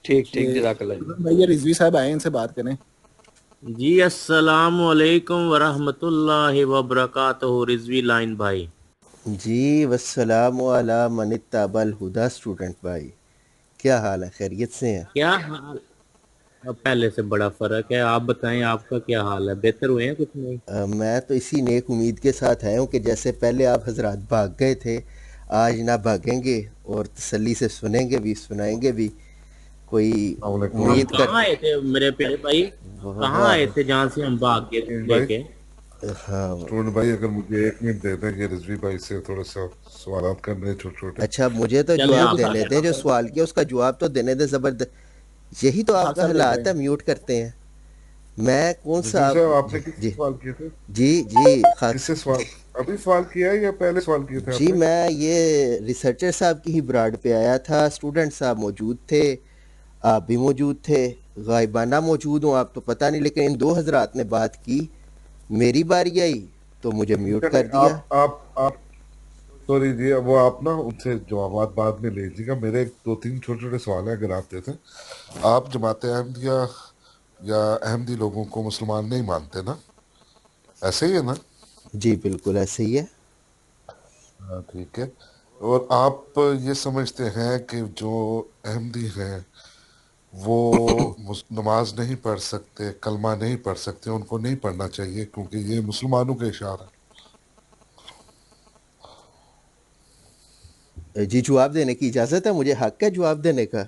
ٹھیک ٹھیک، جزاک اللہ جی۔ بھائی یہ رضوی صاحب آئے، ان سے بات کریں۔ جی السلام علیکم ورحمۃ اللہ وبرکاتہ رضوی لائن بھائی۔ جی والسلام علی من اتبع الہدی اسٹوڈنٹ بھائی، کیا حال ہے؟ خیریت سے ہیں؟ کیا حال؟ اب پہلے سے بڑا فرق ہے، آپ بتائیں آپ کا کیا حال ہے؟ بہتر ہوئے ہیں کچھ نہیں؟ میں تو اسی نیک امید کے ساتھ آیا ہوں کہ جیسے پہلے آپ حضرات بھاگ گئے تھے، آج نہ بھاگیں گے اور تسلی سے سنیں گے بھی، سنائیں گے بھی۔ کوئی السلام ہم امید کر کہاں آئے تھے میرے پیارے بھائی؟ کہاں آئے تھے جہاں سے ہم بھاگ گئے تھے لے بھائی کے؟ ہاں اسٹوڈنٹ بھائی، اگر مجھے 1 منٹ دے دیں کہ رضوی بھائی سے تھوڑا سا سوالات کرنے ہیں چھوٹے چھوٹے۔ اچھا، مجھے تو چلیں جواب آپ دینے دیں، جو سوال کیا اس کا جواب تو دینے دیں۔ زبردست، یہی تو آپ خاک کا صاحب دیکھ رہے حالات ہے، ہیں۔ میوٹ کرتے ہیں۔ میں کون رضوی سا آپ صاحب، آپ جی نے کس سے جی سوال کیے تھے؟ جی کس سے سوال ابھی سوال کیا ہے یا پہلے سوال کیے تھے آپ جی نے؟ میں یہ ریسرچر صاحب کی ہی براڈ پہ آیا تھا، اسٹوڈنٹ صاحب موجود تھے، آپ بھی موجود تھے، غائبانہ موجود ہوں آپ تو پتہ نہیں، لیکن ان دو حضرات نے بات کی، میری باری آئی تو مجھے میوٹ چلیں، کر دیا۔ آپ سوری جی، وہ آپ نا ان سے جوابات بعد میں لے لیجیے گا۔ میرے 2 3 چھوٹے چھوٹے سوال ہیں، اگر آپ دیتے۔ آپ جماعت احمدیہ یا احمدی لوگوں کو مسلمان نہیں مانتے نا؟ ایسے ہی ہے نا؟ جی بالکل ایسے ہی ہے۔ ہاں ٹھیک ہے۔ اور آپ یہ سمجھتے ہیں کہ جو احمدی ہیں وہ نماز نہیں پڑھ سکتے، کلمہ نہیں پڑھ سکتے، ان کو نہیں پڑھنا چاہیے کیونکہ یہ مسلمانوں کے اشعار ہیں؟ جی جواب دینے کی اجازت ہے؟ مجھے حق ہے جواب دینے کا؟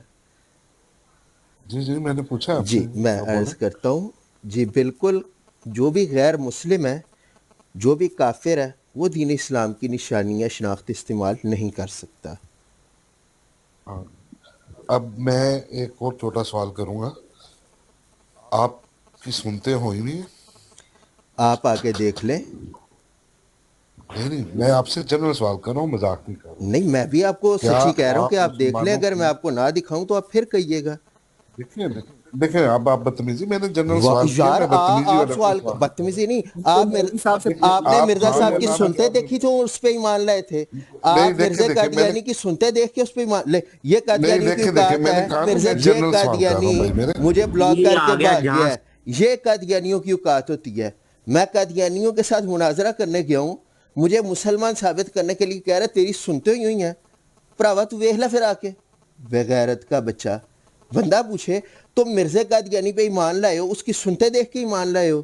جی جی، میں نے پوچھا آپ سے، جی میں آپ بولیں۔ عرض کرتا ہوں، جی بالکل، جو بھی غیر مسلم ہے، جو بھی کافر ہے، وہ دین اسلام کی نشانی یا شناخت استعمال نہیں کر سکتا۔ ہاں، اب میں ایک اور چھوٹا سوال کروں گا، آپ کی سنتے ہوئی نہیں؟ آپ آگے دیکھ لیں۔ نہیں نہیں، میں آپ سے جنرل سوال کر رہا ہوں، مذاق نہیں کر رہا ہوں۔ نہیں، میں بھی آپ کو کیا سچی کہہ رہا ہوں کہ آپ آپ دیکھ لیں، مسلمانوں اگر میں کی، آپ کو نہ دکھاؤں تو آپ پھر کہیے گا۔ دیکھیں دیکھیں اب آپ بدتمیزی، میں نے جنرل سوال کیا، یار میں بدتمیزی آپ والا کوئی سوال سوال نہیں کر بدتمیزی نہیں، تو آپ مولوی صاحب سے رہا۔ دیکھیں آپ پوچھیں، نے آپ مرزا ہاں صاحب یا کی نہ میں سنتے جواب دے دیکھی تو اس پہ ایمان لائے تھے، نہیں، آپ دیکھیں مرزا دیکھیں میں نے، قادیانی کی سنتے دیکھ کے اس پہ ایمان لے، یہ نہیں قادیانیوں کی دیکھیں دیکھیں اوقات میں نے ہے، کہا نا مرزا میں جے جنرل سوال کر رہا ہوں قادیانی بھائی میرے۔ مجھے بلاک یہ کر آ کے گیا بھاگ جہاں گیا ہے، یہ قادیانیوں کی اوقات ہوتی ہے۔ میں قادیانیوں کے ساتھ مناظرہ کرنے گیا ہوں، مجھے مسلمان ثابت کرنے کے لیے کہہ رہا تیری سنتے ہوئی ہیں، پراوا تو ویکھ لے پھر آ کے، بغیرت کا بچہ۔ بندہ پوچھے تم مرزا قادیانی پہ ایمان لائے ہو، اس کی سنتے دیکھ کے ایمان لائے ہو؟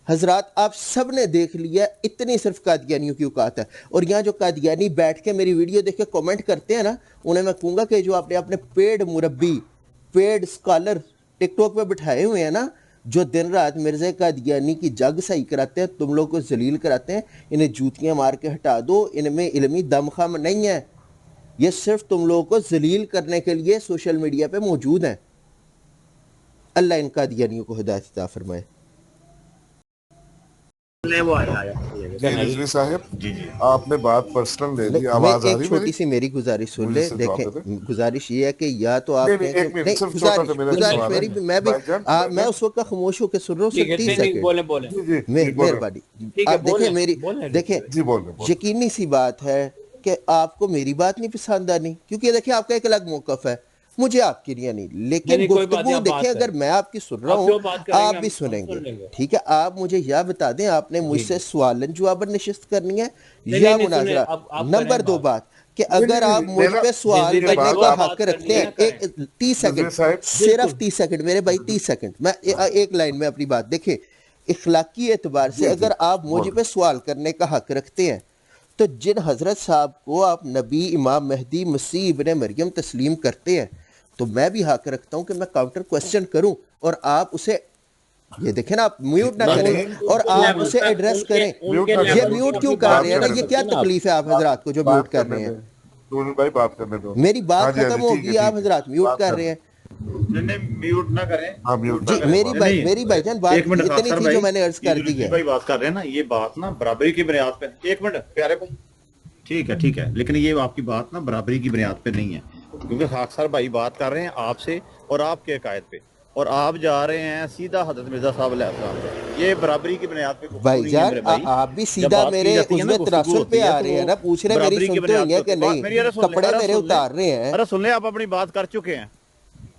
حضرات آپ سب نے دیکھ لیا، اتنی صرف قادیانیوں کی اوقات ہے۔ اور یہاں جو قادیانی بیٹھ کے میری ویڈیو دیکھ کے کومنٹ کرتے ہیں نا، انہیں میں کہوں گا کہ جو آپ نے اپنے پیڈ مربی، پیڈ سکالر ٹک ٹاک پہ بٹھائے ہوئے ہیں نا، جو دن رات مرزا قادیانی کی جگ صحیح کراتے ہیں، تم لوگ کو ذلیل کراتے ہیں، انہیں جوتیاں مار کے ہٹا دو، ان میں علمی دم خم نہیں ہے، یہ صرف تم لوگوں کو ذلیل کرنے کے لیے سوشل میڈیا پہ موجود ہیں۔ اللہ ان قادیانیوں کو ہدایت عطا فرمائے۔ وہ آیا جی رضوی صاحب، آپ نے بات پرسنل لے لی، میں آواز آ ایک رہی میری؟ چھوٹی سی میری گزارش سن مجھے لے، سے جواب دیکھیں دے دیں۔ گزارش یہ ہے کہ یا تو نہیں آپ نہیں، کہیں کہ 1 منٹ، نہیں، صرف چھوٹا سا گزارش میرا گزارش سوال ہے میری میں بھی بھائی جان، بھائی میں جان۔ اس وقت کا خاموش ہو کے سن رہا ہوں، ٹھیک صرف ہے، 30 نہیں سیکنڈ بولیں بولیں، جی جی جی، بول رہے مہربانی۔ ٹھیک ہے آپ دیکھیں بولیں میری، بولیں دیکھیں رضوی بھائی۔ جی بول رہے بول رہے۔ یقینی سی بات ہے کہ آپ کو میری بات نہیں پسند آنی، کیونکہ دیکھیں آپ کا ایک الگ موقف ہے، مجھے آپ کی نہیں آنی، نہیں لیکن نہیں، کوئی بات نہیں، گفتگو آپ دیکھیں بات اگر کریں، میں آپ کی سن رہا آپ ہوں جو بات کریں آپ گے بھی ہم سنیں گے، سن لیں گے۔ ٹھیک ہے؟ آپ مجھے یہ بتا دیں آپ نے مجھ جی سے جی، سوالن جواباً نشست کرنی ہے نہیں نہیں یا نہیں، سنیں، مناظرہ؟ آپ کریں نمبر 2 بات۔ بات کہ نہیں اگر نہیں آپ نہیں، مجھ میرا پہ سوال رضوی میری بھائی کرنے بات جو کا آپ، حق بات کرنی رکھتے ہے ہیں، نا کریں، ایک 30 سیکنڈ، رضوی صاحب، صرف بالکل 30 سیکنڈ میرے بھائی، 30 سیکنڈ میں ایک لائن میں اپنی بات دیکھیں، اخلاقی اعتبار سے جی جی اگر آپ بول مجھ پہ رہے۔ سوال کرنے کا حق رکھتے ہیں تو جن حضرت صاحب کو آپ نبی، امام مہدی، مسیح ابن مریم تسلیم کرتے ہیں تو میں بھی حق رکھتا ہوں کہ میں کاؤنٹر کوسچن کروں اور آپ اسے، یہ دیکھیں نا، آپ میوٹ نہ بس کریں ان اور کے آپ لیول اسے تک، ایڈریس کریں۔ ان میوٹ کے نہ یہ لیول کریں، میوٹ تک کیوں بھی کر بات رہے بات ہیں نا؟ نہیں کرنے یہ کر دیں، کیا سکتے نا آپ۔ تکلیف ہے آپ بات حضرات کو جو میوٹ بات کر کرنے رہے ہیں؟ دیں، اسٹوڈنٹ بھائی بات کرنے دو۔ میری ہاں بات جی ہاں جی، ختم ٹھیک ہے ہوگی، آپ ٹھیک ہے، حضرات میوٹ بات کر کرنے رہے ہیں۔ نہیں نہیں، میوٹ نہ کریں، ہاں میوٹ میوٹ نہ نہ جی کریں، کریں، میری بات نہیں بھائی، کرنے میری دیں۔ بھائی جان بات ایک منٹ خاک اتنی سر تھی جو بھائی، میں نے عرض یہ کر جو دی رضوی ہے۔ بھائی بات کر رہے ہیں نا، یہ بات نا برابری کی بنیاد پہ، 1 منٹ پیارے بھائی، ٹھیک ہے، لیکن یہ آپ کی بات نا برابری کی بنیاد پہ نہیں ہے، کیونکہ خاک سر بھائی بات کر رہے ہیں آپ سے اور آپ کے عقائد پہ، اور آپ جا رہے ہیں سیدھا حضرت مرزا صاحب علیہ السلام پہ، یہ برابری کی بنیاد پہ گفتگو بھائی نہیں ہے جان میرے بھائی۔ آپ بھی جب سیدھا بات کی میرے جاتی ہے نا، عضو گفتگو تراسل پہ ہوتی ہے آ تو رہے ہیں وہ نا، پوچھ رہے ہیں میری برابری کی سنتے ہوئی بنیاد پہ ہیں ہوتی کہ ہے۔ نہیں، میری ارے سن لیں، کپڑے ارے میرے سن لیں، اتار رہے ہیں۔ ارے سن لیں، آپ اپنی بات کر چکے ہیں،